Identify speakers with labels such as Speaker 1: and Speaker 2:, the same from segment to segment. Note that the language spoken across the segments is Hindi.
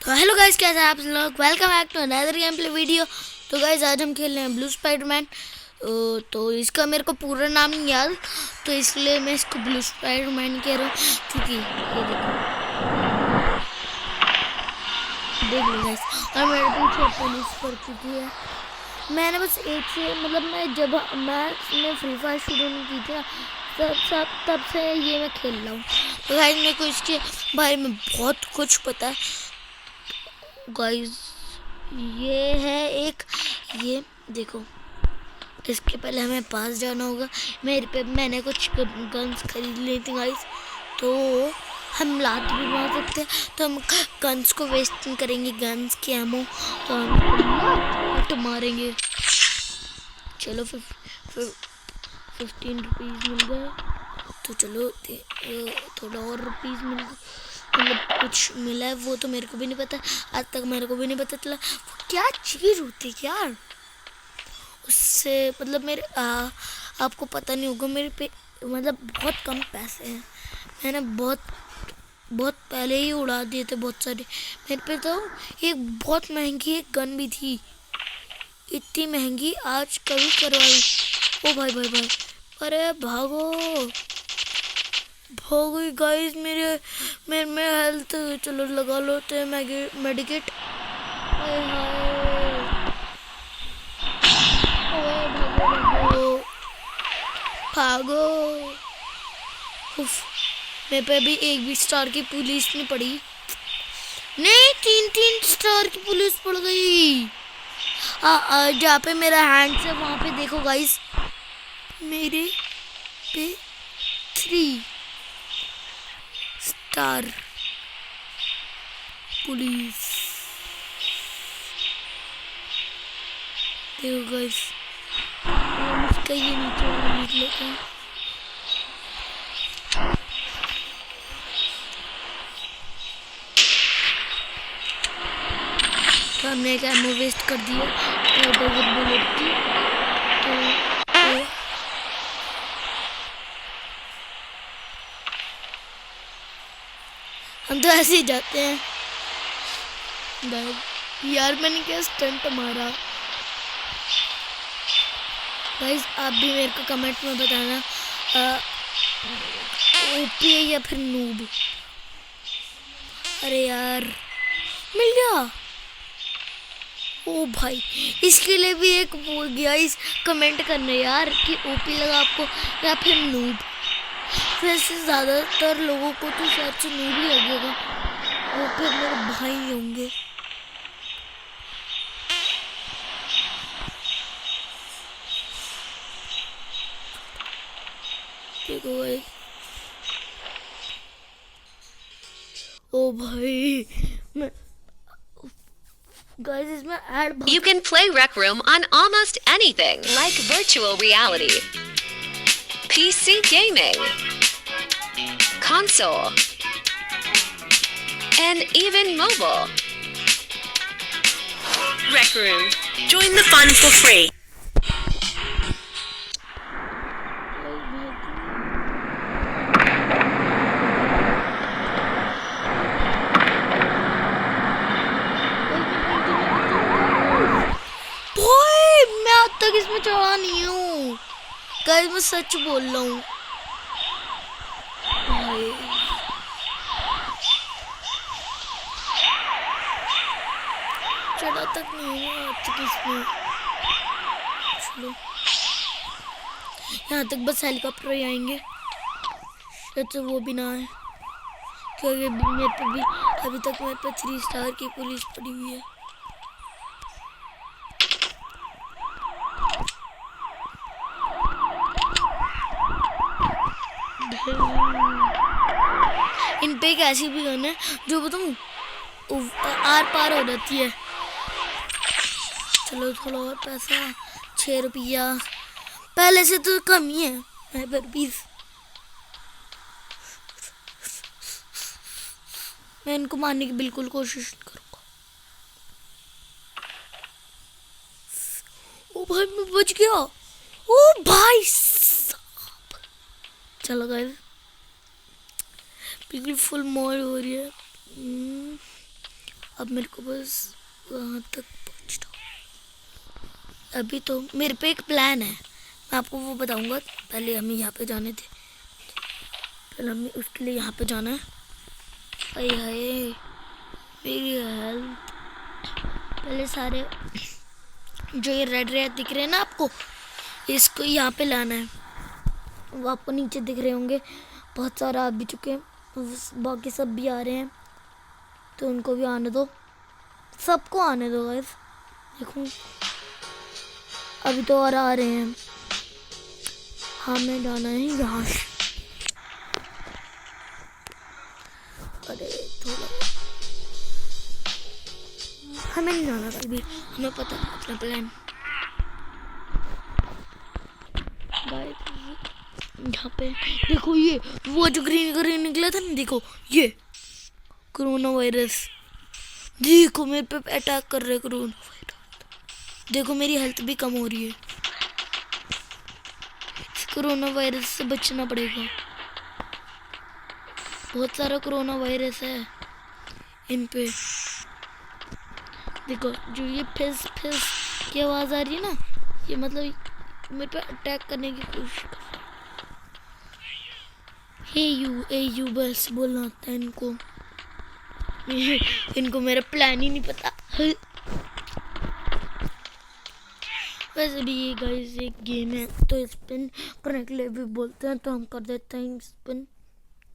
Speaker 1: तो हेलो गाइस, कैसे हैं आप लोग। Welcome back to another game play video. तो गाइस आज हम खेल रहे हैं ब्लू स्पाइडरमैन। तो इसका मेरे को पूरा नाम नहीं याद, तो इसलिए मैं इसको ब्लू स्पाइडरमैन कह रहा हूँ, क्योंकि ये देख लो गाइस। और मेरे पीछे पुलिस पड़ चुकी है। मैंने बस एक से मैं फ्री फायर शुरू नहीं की थी, तब से ये मैं खेल रहा हूँ। तो गाइस मेरे को इसके बारे में बहुत कुछ पता है गाइस। ये है एक, ये देखो, इसके पहले हमें पास जाना होगा। मैंने कुछ गन्स खरीद ली थी गाइस, तो हम लात भी मार सकते हैं। तो हम गन्स को वेस्ट नहीं करेंगे, गन्स की एमो, तो हम लात मारेंगे। चलो 15 रुपीज़ मिल गए, तो चलो थोड़ा और रुपीज़ मिल गए, मतलब कुछ मिला है, वो तो मेरे को भी नहीं पता। आज तक मेरे को भी नहीं पता चला वो क्या चीज़ होती है यार। उससे मतलब आपको पता नहीं होगा, मेरे पे मतलब बहुत कम पैसे हैं। मैंने बहुत पहले ही उड़ा दिए थे बहुत सारे। मेरे पे तो एक बहुत महंगी एक गन भी थी, इतनी महंगी, आज कभी करवाई। ओ भाई भाई भाई, अरे भागो भागो गाइस। मेरे में हेल्थ, चलो लगा लो तो मेडिकेट। भागो भागो। उफ, मेरे पे भी एक भी स्टार की पुलिस नहीं पड़ी, नहीं 3 स्टार की पुलिस पड़ गई। जहाँ पे मेरा हैंड है वहाँ पे देखो गाइस, मेरे पे 3 स्टार पुलिस। देखो गाइस, इसका ये नीचे वाला लिख लेते हैं। तो हमने एक एमो वेस्ट कर दिया बुलेट की। तो हम तो ऐसे ही जाते हैं यार। मैंने क्या स्टंट मारा गाइस। आप भी मेरे को कमेंट में बताना ओपी है या फिर नूब। अरे यार मिल गया। ओ भाई, इसके लिए भी एक बोल गया इस कमेंट करने यार कि ओपी लगा आपको या फिर नूब। वैसे ज़्यादातर लोगों को तो शायद से नूब ही लगेगा, वो फिर मेरे भाई होंगे। देखो भाई, ओ भाई मैं guys इसमें add.
Speaker 2: You can play Rec Room on almost anything like virtual reality, PC gaming, console, and even mobile. Rec Room. Join the fun for free.
Speaker 1: तक इसमें चढ़ा नहीं हूँ गाइस, मैं सच बोल रहा हूँ। चढ़ा तक नहीं हूँ आज तक इसमें। चलो यहाँ तक बस हेलीकॉप्टर ही आएंगे, तो वो भी ना है, क्योंकि मेरे पे भी अभी तक मेरे पे 3 स्टार की पुलिस पड़ी हुई है। इन पे एक ऐसी भी गन है जो बताऊँ आर पार हो जाती है। चलो थोड़ा और पैसा, 6 रुपया, पहले से तो कम ही है मेरे पर 20। मैं इनको मारने की बिल्कुल कोशिश करूँगा। ओ भाई मैं बच गया। ओ भाई साहब, चलो गाइस बिल्कुल फुल मौज हो रही है। अब मेरे को बस वहाँ तक पहुँचना। अभी तो मेरे पे एक प्लान है, मैं आपको वो बताऊंगा। पहले हमें यहाँ पे जाने थे, पहले हमें उसके लिए यहाँ पे जाना है। हाय हाय मेरी हेल्थ। पहले सारे जो ये रेड रेड दिख रहे हैं ना आपको, इसको यहाँ पे लाना है। वो आपको नीचे दिख रहे होंगे, बहुत सारे आ भी चुके हैं, बाकी सब भी आ रहे हैं, तो उनको भी आने दो, सबको आने दो गाइस। देखो अभी तो और आ रहे हैं। हमें जाना है यहाँ से। अरे थोड़ा हमें नहीं जाना था अभी, हमें पता है अपना प्लान। यहाँ पे देखो, ये वो जो ग्रीन ग्रीन निकला था ना, देखो ये कोरोना वायरस। देखो मेरे पे अटैक कर रहे कोरोना वायरस। देखो मेरी हेल्थ भी कम हो रही है। इस कोरोना वायरस से बचना पड़ेगा। बहुत सारा कोरोना वायरस है इन पे। देखो जो ये फिस फिस की आवाज़ आ रही है ना, ये मतलब मेरे पे अटैक करने की कोशिश कर रहा है। हे यू बस बोलना आता है इनको। इनको मेरा प्लान ही नहीं पता। वैसे भी ये गाइस एक गेम है, तो स्पिन करने के लिए भी बोलते हैं, तो हम कर देते हैं स्पिन।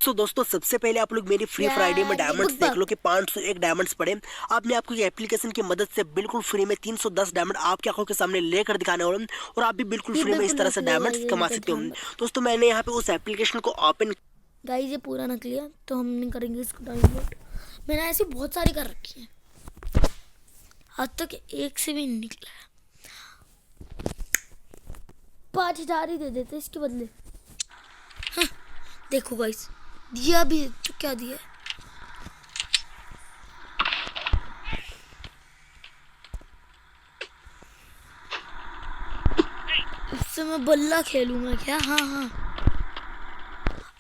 Speaker 3: तो दोस्तों सबसे पहले आप लोग मेरी फ्री फायर आईडी में डायमंड्स देख लो कि 501 डायमंड्स पड़े। अब मैं आपको ये एप्लीकेशन की मदद से बिल्कुल फ्री में 310 डायमंड आपकी आंखों के सामने लेकर दिखाने वाला हूं, और आप भी बिल्कुल फ्री में इस तरह से डायमंड्स कमा सकते हो। दोस्तों मैंने यहाँ पे उस एप्लीकेशन को ओपन।
Speaker 1: गाइस ये पूरा नकली है, तो हम नहीं करेंगे इसको डाउनलोड। मैंने ऐसी बहुत सारी कर रखी है, आज तक एक से भी नहीं निकला है। 5000 ही दे देते इसके बदले। हाँ, देखो गाइस दिया भी तो क्या दिया। इससे मैं बल्ला खेलूंगा क्या? हाँ हाँ।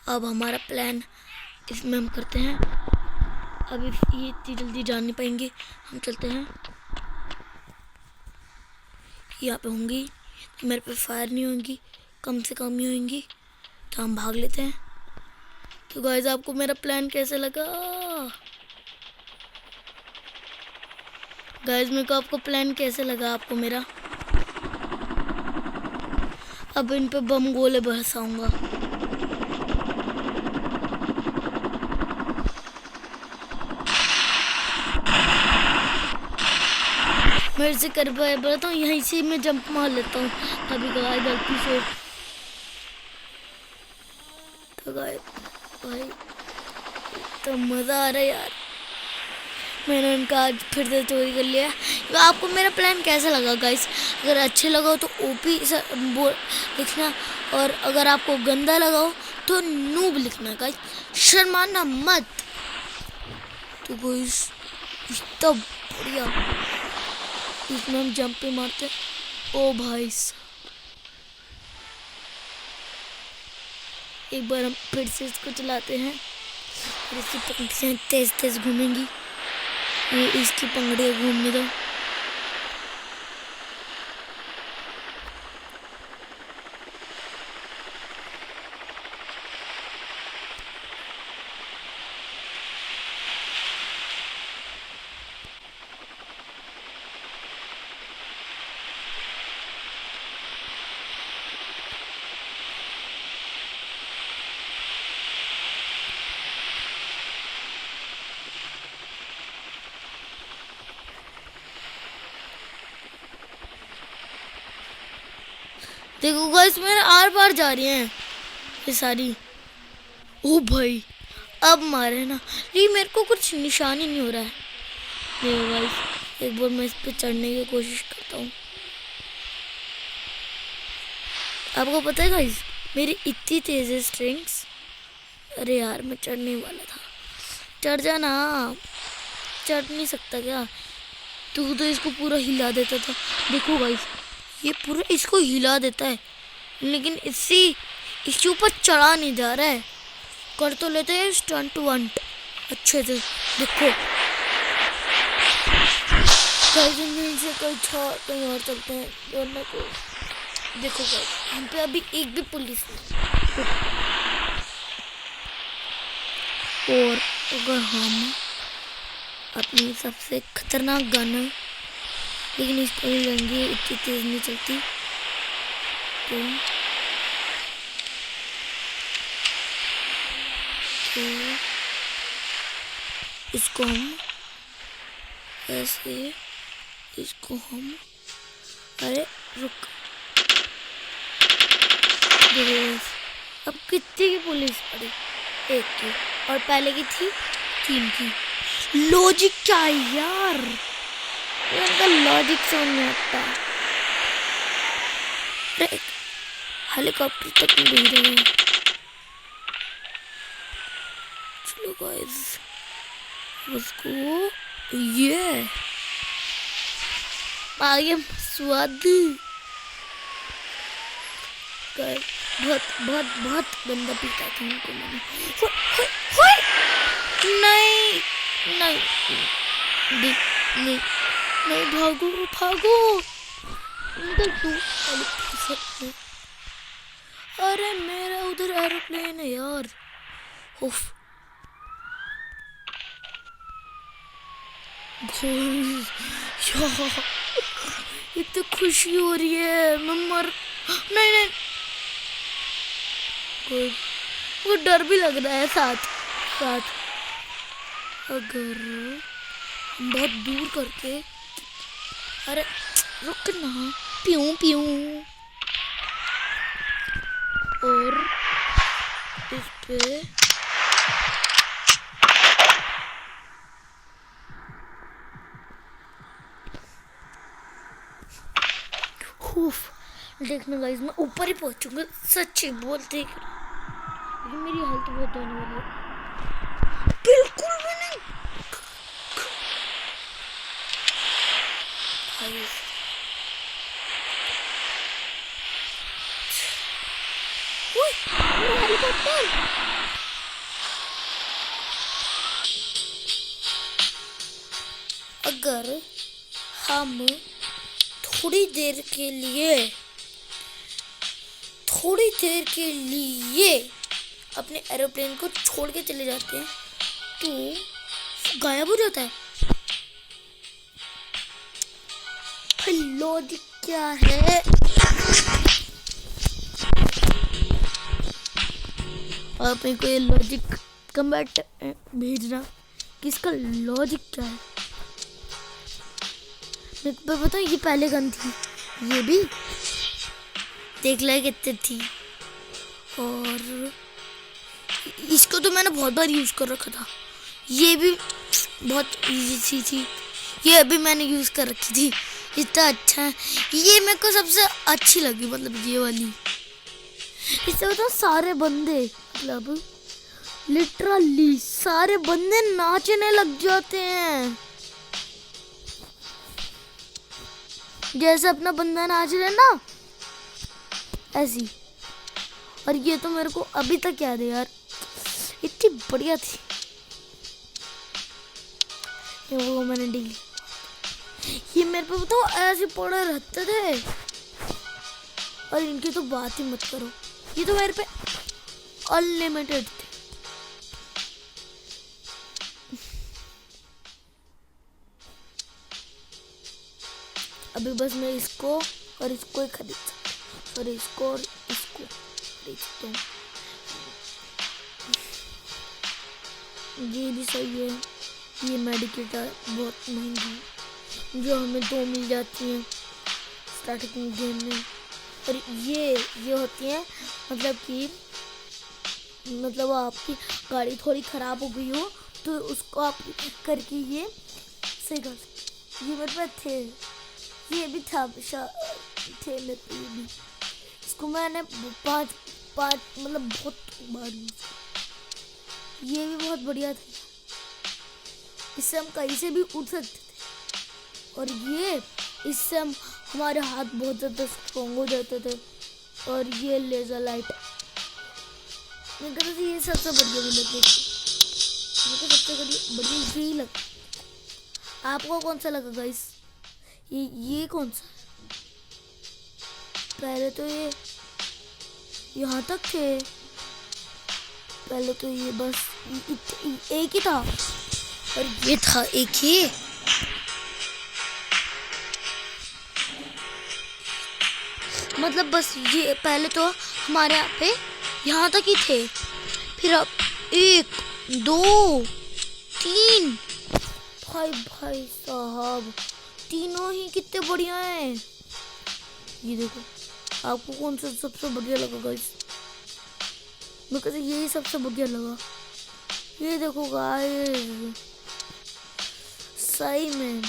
Speaker 1: अब हमारा प्लान इसमें हम करते हैं। अभी ये इतनी जल्दी जान नहीं पाएंगे, हम चलते हैं। यहाँ पे होंगी, मेरे पे फायर नहीं होंगी, कम से कम ही होंगी, तो हम भाग लेते हैं। तो गाइस आपको मेरा प्लान कैसे लगा? गाइस मेरे को आपको प्लान कैसे लगा आपको मेरा? अब इन पे बम गोले बरसाऊंगा। मेरे से कर पाता हूँ, यहीं से मैं जंप मार लेता हूँ कभी कभार गलती से। तो गाइस भाई तो मज़ा आ रहा है यार, मैंने उनका आज फिर से चोरी कर लिया। तो आपको मेरा प्लान कैसा लगा गाइस? अगर अच्छे लगा हो तो ओपी लिखना, और अगर आपको गंदा लगा हो तो नूब लिखना गाइस, शर्माना मत। तो गाइस इतना बढ़िया, इसमें हम जंप पे मारते। ओ भाई एक बार हम फिर से इसको चलाते हैं, और इसकी पंखियाँ तेज तेज घूमेंगी। ये इसकी पंखड़ियाँ घूमने दो। देखो गाइस मेरे आर पार जा रही हैं ये सारी। ओ भाई अब मारे ना, ये मेरे को कुछ निशान ही नहीं हो रहा है। देखो गाइस एक बार मैं इस पे चढ़ने की कोशिश करता हूँ। आपको पता है गाइस मेरी इतनी तेज है स्ट्रिंग्स। अरे यार मैं चढ़ने वाला था, चढ़ जाना। चढ़ नहीं सकता क्या? तू तो इसको पूरा हिला देता था। देखो गाइस ये पूरा इसको हिला देता है, लेकिन इसके ऊपर चढ़ा नहीं जा रहा है। कर तो लेते हैं स्टंट वंट अच्छे से। देखो यहीं से कहीं और चलते हैं वरना को देखो गाइस हम पे अभी एक भी पुलिस नहीं। और अगर हम अपनी सबसे खतरनाक गन, लेकिन इसको नहीं लेंगे, इतनी तेज नहीं चलती, तो इसको हम ऐसे, इसको हम, अरे रुक, अब कितनी की पुलिस पड़ी? एक की, और पहले की थी 3 की। लॉजिक क्या है यार, इनका लॉजिक समझ में आता है। अरे हेलीकॉप्टर तक नहीं भेज रहे हैं। चलो गाइस उसको ये आगे स्वाद कर, बहुत बहुत बहुत गंदा पीता था उनको मैंने। नहीं नहीं नहीं नहीं नहीं, भागो भागो, निकल तू। अरे मेरा उधर एरोप्लेन है यार, उफ। इतनी खुशी हो रही है, मैं मर, नहीं नहीं, वो डर भी लग रहा है साथ साथ। अगर हम बहुत दूर करके, अरे रुक ना, प्यूं प्यूं, और इस पे देखना गाइस, मैं ऊपर ही पहुंचूंगा, सच्ची बोलते, लेकिन मेरी हालत बहुत होने वाली है। बिल्कुल भी नहीं हेलीकॉप्टर। अगर हम थोड़ी देर के लिए अपने एरोप्लेन को छोड़ के चले जाते हैं तो गायब हो जाता है। लॉजिक क्या है? आप मेरे को ये लॉजिक कमेंट भेजना कि इसका लॉजिक क्या है। मेरे को पता है, ये पहले गन थी, ये भी देख ला कितनी थी, और इसको तो मैंने बहुत बार यूज कर रखा था। ये भी बहुत इजी थी, ये अभी मैंने यूज कर रखी थी, इतना अच्छा है। ये मेरे को सबसे अच्छी लगी, मतलब ये वाली। इससे बताओ सारे बंदे, मतलब लिटरली सारे बंदे नाचने लग जाते हैं, जैसे अपना बंदा नाच रहे ना, ऐसी। और ये तो मेरे को अभी तक याद है यार, इतनी बढ़िया थी। वो मैंने डील, ये मेरे पे बताओ ऐसे पड़े रहते थे, और इनकी तो बात ही मत करो, ये तो मेरे पे अनलिमिटेड थे। अभी बस मैं इसको और इसको ही खरीद सकता हूँ, और इसको और इसको खरीद सकता हूँ। ये भी सही है। ये मेडिकेट बहुत महंगी, जो हमें 2 मिल जाती हैं स्टार्टिंग गेम में। और ये होती हैं, मतलब कि मतलब आपकी गाड़ी थोड़ी ख़राब हो गई हो तो उसको आप करके ये सही कर सकते। ये मेरे पास थे, ये भी था, थे मेरे पे ये भी। इसको मैंने पाँच मतलब बहुत बार यूज किया। ये भी बहुत बढ़िया था, इससे हम कहीं से भी उड़ सकते थे। और ये इससे हमारे हाथ बहुत ज़्यादा स्ट्रॉन्ग हो जाते थे। और ये लेज़र लाइट, मेरे को ये सबसे बढ़िया भी लगती है, मेरे को सबसे बढ़िया यही लगा। आपको कौन सा लगा गाइस? ये कौन सा? पहले तो ये यहाँ तक थे। पहले तो ये बस एक ही था और ये था एक ही। मतलब बस ये पहले तो हमारे यहाँ पे यहाँ तक ही थे, फिर अब 1 2 3। भाई साहब, तीनों ही कितने बढ़िया हैं। ये देखो, आपको कौन सा सबसे बढ़िया लगा गाइस? मेरे को तो यही सबसे बढ़िया लगा। ये देखो गाइस, सही में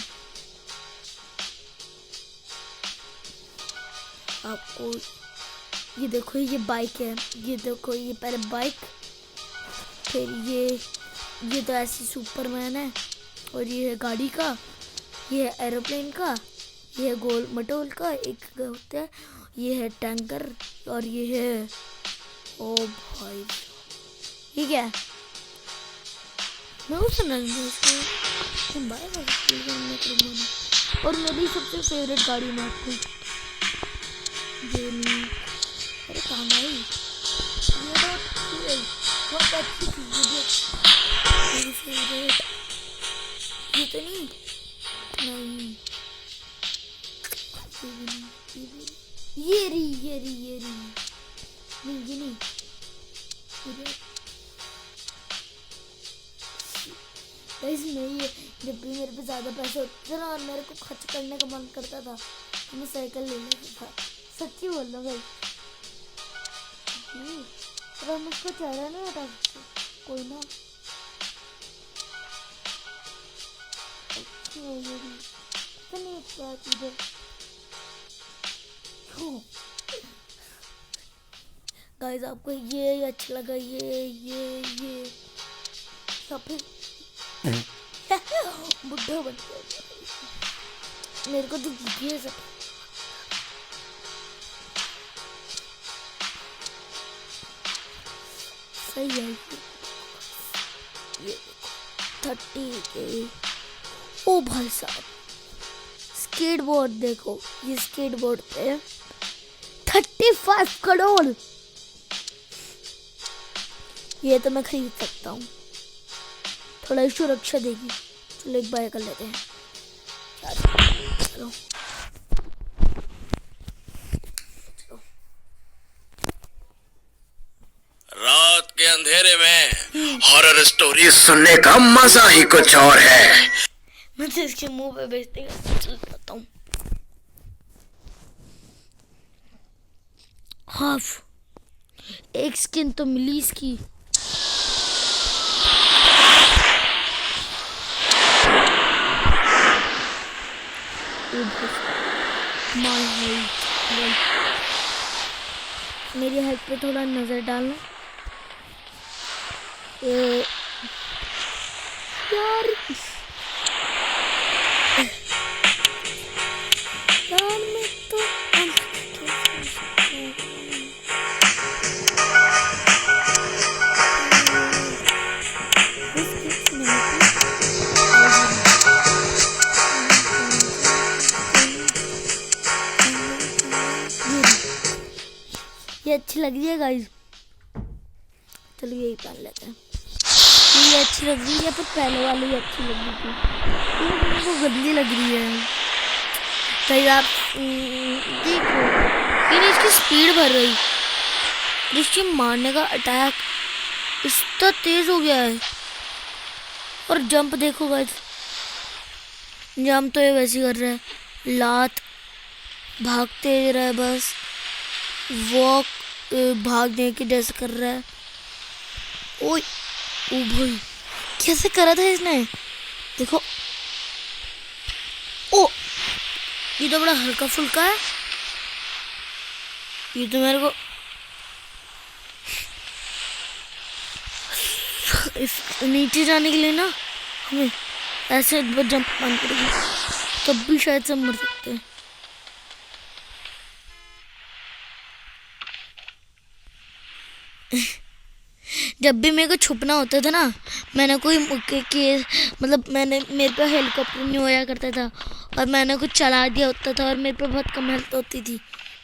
Speaker 1: आपको ये देखो, ये बाइक है। ये देखो, ये पहले बाइक, फिर ये तो ऐसी सुपरमैन है, और ये है गाड़ी का, ये है एरोप्लेन का, ये है गोल मटोल का एक होता है, ये है टैंकर, और ये है, ओ भाई ये क्या है? मैं उस और मेरी सबसे फेवरेट गाड़ी में आपको अरे कहाँ गई? ये बहुत अच्छी थी मेरी फेवरेट। ये तो नहीं ये रही नहीं, ये नहीं। नहीं, ये जब भी मेरे पे ज़्यादा पैसे होते थे ना और मेरे को खर्च करने का मन करता था तो मैं साइकिल ले लेता था। सच्ची बोल रहा भाई। पर हम उसको चेहरा नहीं हटा सकते, कोई ना। गाइस, आपको ये अच्छा लगा? ये सब फिर बुढ़ा बन गया मेरे को तो ये सब। सही है। ये देखो 30 के। ओ भाई साहब, स्केटबोर्ड देखो, ये स्केटबोर्ड पे 35 करोड़। ये तो मैं खरीद सकता हूँ, थोड़ा ही सुरक्षा देगी। चलो एक बार कर लेते हैं। चलो
Speaker 4: रात के अंधेरे में हॉरर स्टोरी सुनने का मजा ही कुछ और है।
Speaker 1: मैं तो इसके मुंह पे बेचते चल जाता हूँ। हाफ एक स्किन तो मिली इसकी। मेरी हेल्थ पे थोड़ा नजर डालना यार। मैं तो ये अच्छी लग रही है गाइस। चलो यही पहन लेते हैं। ये अच्छी लग रही है, पर पहले वाली अच्छी लग रही थी। ये मुझको गंदी लग रही है गाइस। आप देखो, ये इसकी स्पीड बढ़ रही, जिसकी मारने का अटैक इतना तेज हो गया है। और जंप देखो गाइस, जंप तो ये वैसे कर रहा है, लात भागते रहा है, बस वॉक भागने की जैसे कर रहा है। ओए ओ भाई, कैसे करा था इसने? देखो, ओ ये तो बड़ा हल्का फुल्का है। ये तो मेरे को इस नीचे जाने के लिए ना हमें ऐसे जंप मारना पड़ेगा, तब भी शायद सब मर सकते हैं। जब भी मेरे को छुपना होता था ना, मैंने कोई मतलब मेरे पे हेलीकॉप्टर नहीं होया करता था और मैंने कुछ चला दिया होता था और मेरे पे बहुत कम हेल्थ होती थी,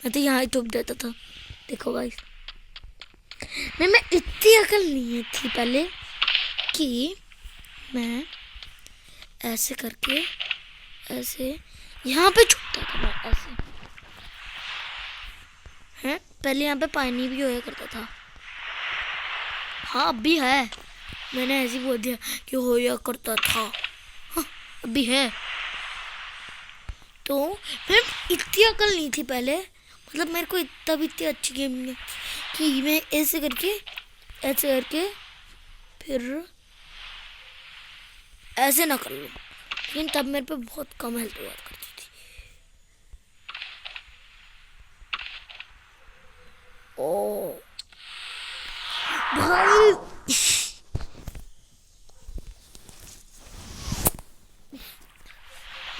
Speaker 1: मैं तो यहाँ ही टूट देता था। देखो गाइस, नहीं मैं इतनी अकल नहीं थी पहले कि मैं ऐसे करके ऐसे यहाँ पे छुपता था, मैं ऐसे हैं। पहले यहाँ पे पानी भी होया करता था। हाँ अब भी है, मैंने ऐसे बोल दिया कि होया करता था। हाँ अभी है। तो मैं इतनी अकल नहीं थी पहले, मतलब मेरे को इतना भी इतनी अच्छी गेम नहीं कि मैं ऐसे करके फिर ऐसे ना कर लूँ, लेकिन तब मेरे पे बहुत कम हेल्थ हुआ करती थी। ओ भाई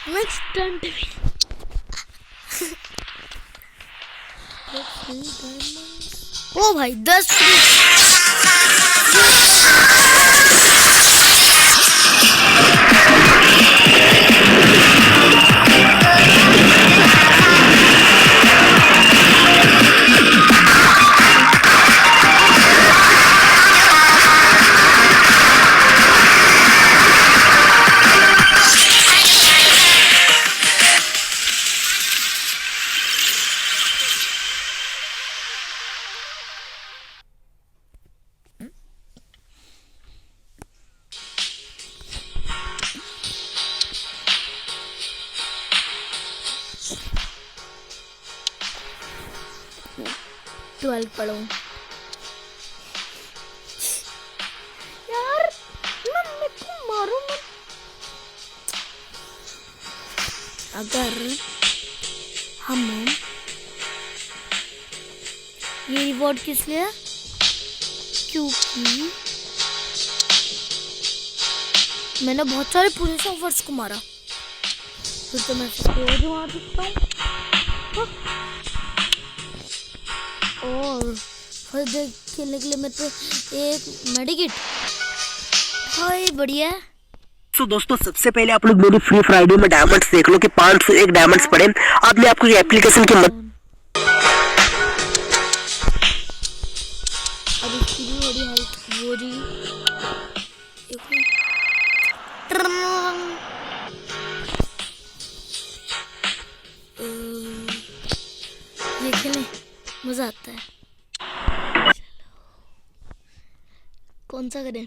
Speaker 1: मैं स्टंट भी ओ भाई 10 12 पढ़ो यार, मैं मेरे को मारो मत। अगर हम ये रिवॉर्ड किस लिए, क्योंकि मैंने बहुत सारे पुलिस ऑफिसर्स को मारा, फिर तो मैं रोज मार सकता हूँ। और फर्स्ट डे खेलने के लिए मेरे पे एक मेडिकेट। हाय बढ़िया।
Speaker 3: तो दोस्तों सबसे पहले आप लोग मेरी फ्री फ्राइडे में डायमंड्स देख लो कि 501 डायमंड्स पड़े। अब मैं आपको एप्लीकेशन की मदद
Speaker 1: अब इसकी भी बड़ी हेल्थ हो रही। ये खेलें, मजा आता है। कौन सा करें?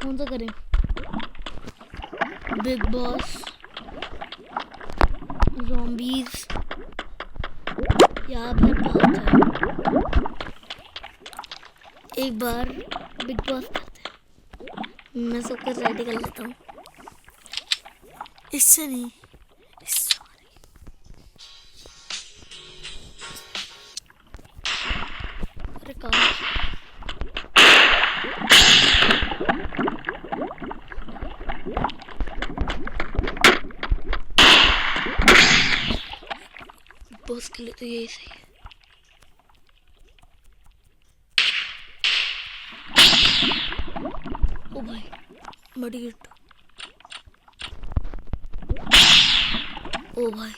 Speaker 1: कौन सा करें? बिग बॉस, ज़ॉम्बीज़ या फिर बहुत है। एक बार बिग बॉस करते हैं, मैं सबको रेडी कर लेता हूँ। इससे नहीं, इससे अरे कहाँ बॉस के लिए तो यही सही है। ओ भाई मेडिकेट। ओ भाई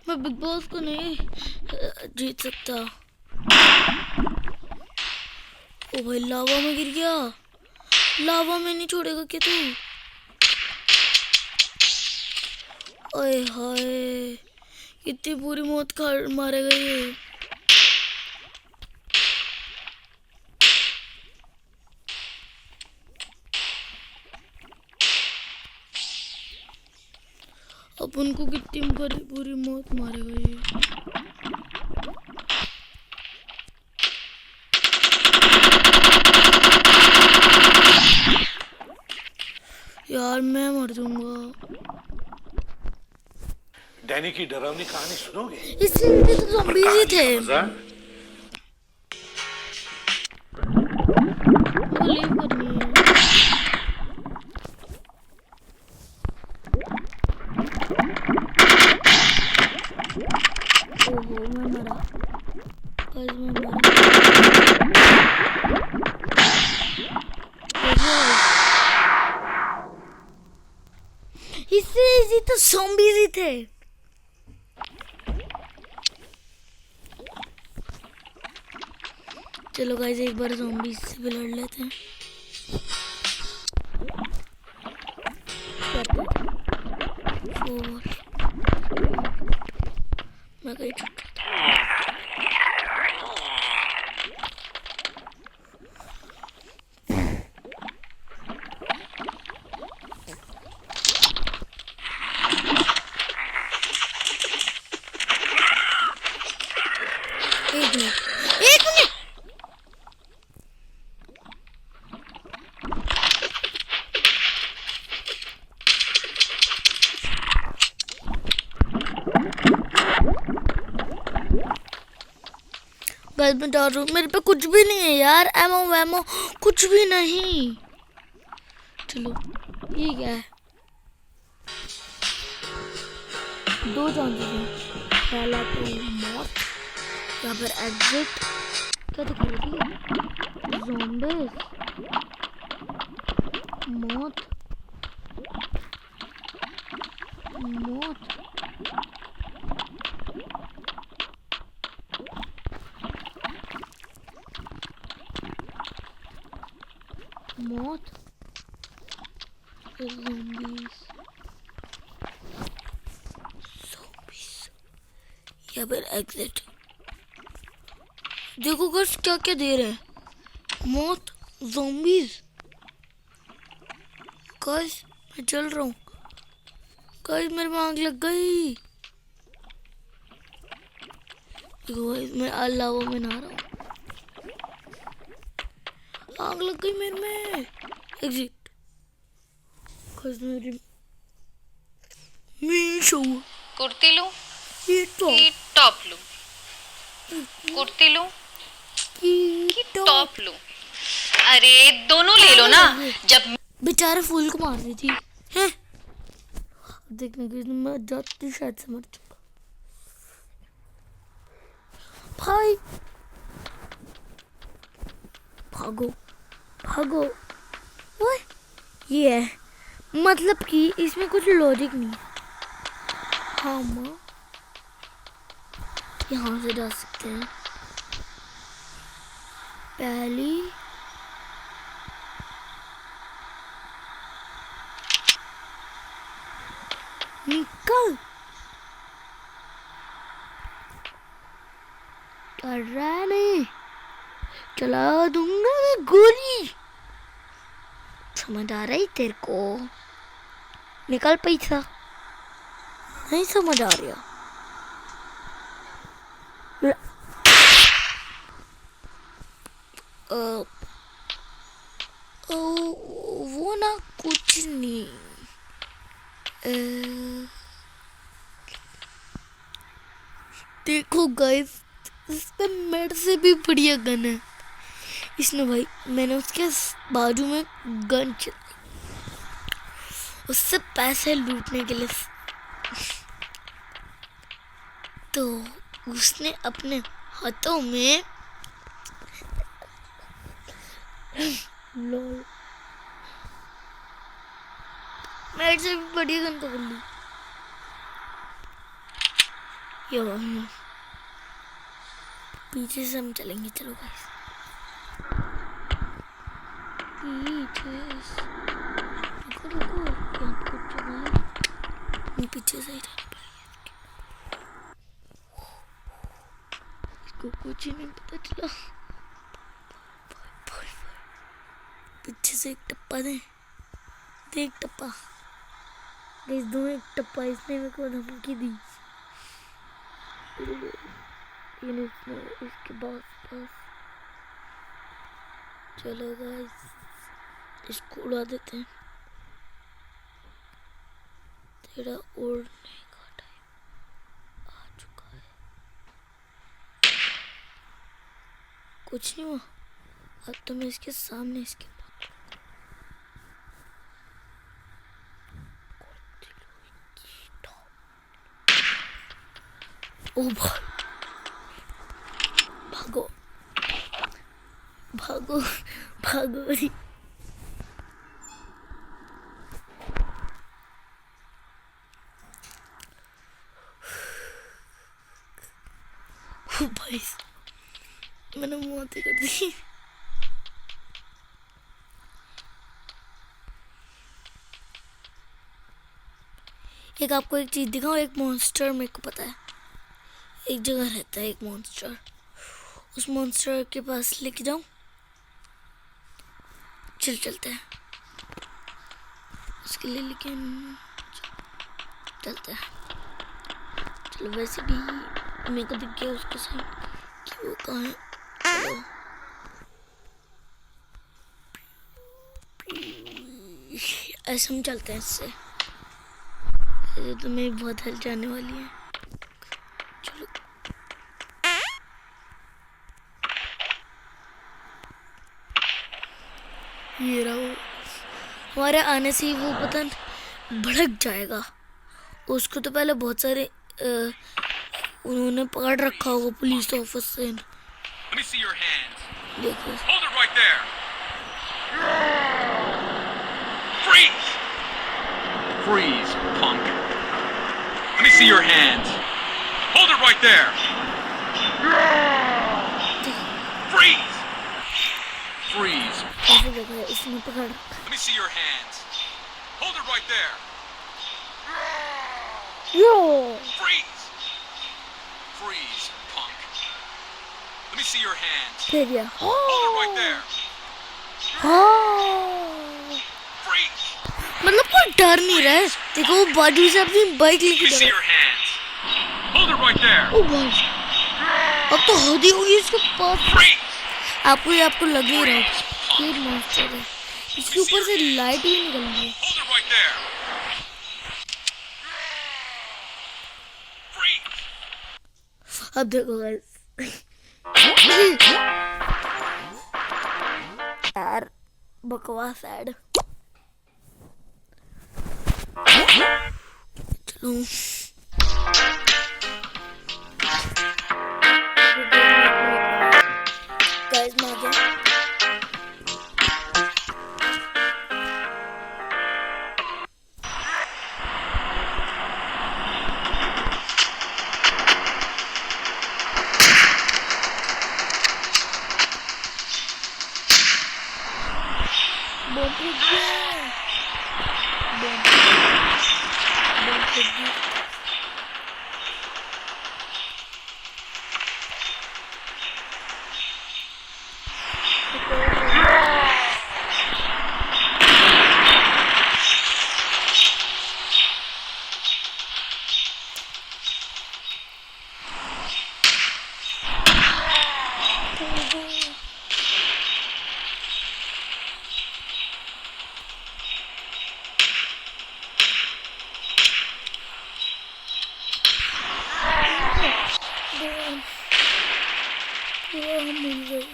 Speaker 1: मैं बिग बॉस को नहीं जीत सकता। ओ भाई लावा में गिर गया। लावा में नहीं छोड़ेगा क्या तू? ओए हाय कितनी बुरी मौत खा मारेगा ये। अब उनको कितनी बुरी मौत मारेगा ये। यार मैं मर जाऊंगा।
Speaker 5: डैनी की डरावनी कहानी सुनोगे?
Speaker 1: इससे भी तो ज़ॉम्बीज़ ही थे। लीव करनी है। इससे इजी तो ज़ॉम्बीज ही थे। चलो गाइस एक बार ज़ॉम्बीज से भी लड़ लेते हैं। मैं कहीं छूट एक मिनट गाइस मैं डर रहा हूँ, मेरे पे कुछ भी नहीं है यार, एमो वैमो कुछ भी नहीं। चलो ये क्या है, 2 चांसेस हैं, पहला तो मौत या फिर एग्जिट। क्या दिखा रही थी, ज़ॉम्बीज, मौत मौत मौत, ज़ॉम्बीज या फिर एग्जिट। देखो गाइस क्या क्या दे रहे हैं, मौत, ज़ॉम्बीज। गाइस मैं चल रहा हूँ, गाइस मेरे में आग लग गई। देखो गाइस मैं अलावा में नहा रहा हूँ, आग लग गई मेरे में। एग्जिट। गाइस मेरी मीशो
Speaker 2: कुर्ती लूं
Speaker 1: ये तो
Speaker 2: कि टॉप लूं? कुर्ती लूं कि टॉप लूं? अरे दोनों ले लो ना। जब
Speaker 1: बेचारे फूल को मार रही थी हैं। देखने के मैं जाती शायद से मर चुका। भाई भागो भागो। ओए ये है, मतलब कि इसमें कुछ लॉजिक नहीं है। हाँ माँ यहाँ से जा सकते हैं। पहली निकल, डर रहा नहीं, चला दूंगा मैं गोली। समझ आ रही तेरे को? निकल पैसा, नहीं समझ आ रहा। वो ना कुछ नहीं। देखो गाइस इसका मेरे से भी बढ़िया गन है। इसने भाई मैंने उसके बाजू में गन चलाई उससे पैसे लूटने के लिए, तो उसने अपने हाथों में लॉल मेरे से भी बढ़िया गन पकड़ ली। ये वही पीछे से हम चलेंगे। चलो गाइस रुको रुको, यहाँ पे कुछ जगह है, मैं पीछे से ही जाना पड़ेगा। इसको कुछ ही नहीं पता चला। पीछे से एक टप्पा दे एक टप्पा। गाइस दो एक टप्पा इसने मेरे को धमकी दी। इसके पास चलो गाइस इसको उड़ा देते हैं। तेरा उड़ने का टाइम आ चुका है। कुछ नहीं हुआ, अब तो मैं इसके सामने इसके ओ भाई भागो भागो भागो। भाई मैंने मौत ही कर दी। एक आपको एक चीज दिखाऊं, एक मॉन्स्टर मेरे को पता है, एक जगह रहता है एक मॉन्स्टर, उस मॉन्स्टर के पास लेके जाऊं? चलते हैं उसके लिए, लेकिन चलते हैं। चलो वैसे भी मेरे को दिख गया उसके साथ कि वो कहाँ है। चलो ऐसे हम चलते हैं इससे, ये तो मेरी बहुत हेल्प जाने वाली है। चलो ये रहा वो, हमारे आने से ही वो पता भड़क जाएगा। उसको तो पहले बहुत सारे उन्होंने पकड़ रखा होगा police officer.
Speaker 6: Let me see your hands.
Speaker 1: देखो
Speaker 6: Hold it right there. Freeze! Freeze, punk. Let me see your hands. Hold it right there. Freeze! Freeze.
Speaker 1: ऐसे जगह है, इसने पकड़ रखा।
Speaker 6: Let me see your hands. Hold it right there.
Speaker 1: Yo
Speaker 6: Freeze! Freeze, punk. Let me see your hands.
Speaker 1: फिर या
Speaker 6: Hold it right there. Freeze!
Speaker 1: मतलब कोई डर नहीं रहा है। देखो वो बाजू से अपनी बाइक
Speaker 6: Let
Speaker 1: लेके
Speaker 6: me
Speaker 1: जा
Speaker 6: see
Speaker 1: रहा
Speaker 6: your hands. Hold it right there.
Speaker 1: है। ओ भाई अब तो हद ही होगी इसके पास।
Speaker 6: Freeze!
Speaker 1: आपको लग नहीं रहा है ये मॉन्स्टर है, इसके ऊपर से लाइट भी निकल रही है।
Speaker 6: Hold it right there. Freeze!
Speaker 1: अब देखो गाइस यार बकवास ऐड। चलो गाइस मैं आ गया। बम फट गया, बम फट गया। मिल गई।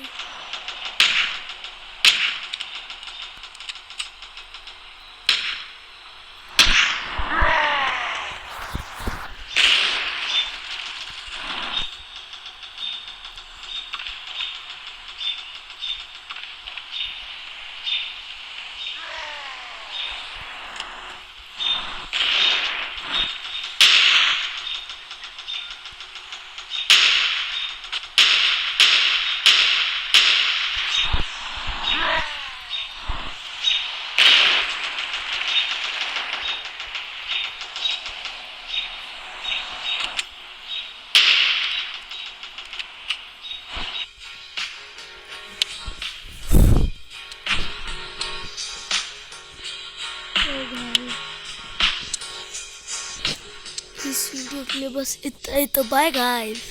Speaker 1: इस वीडियो के लिए बस इतना ही, तो बाय गाइस।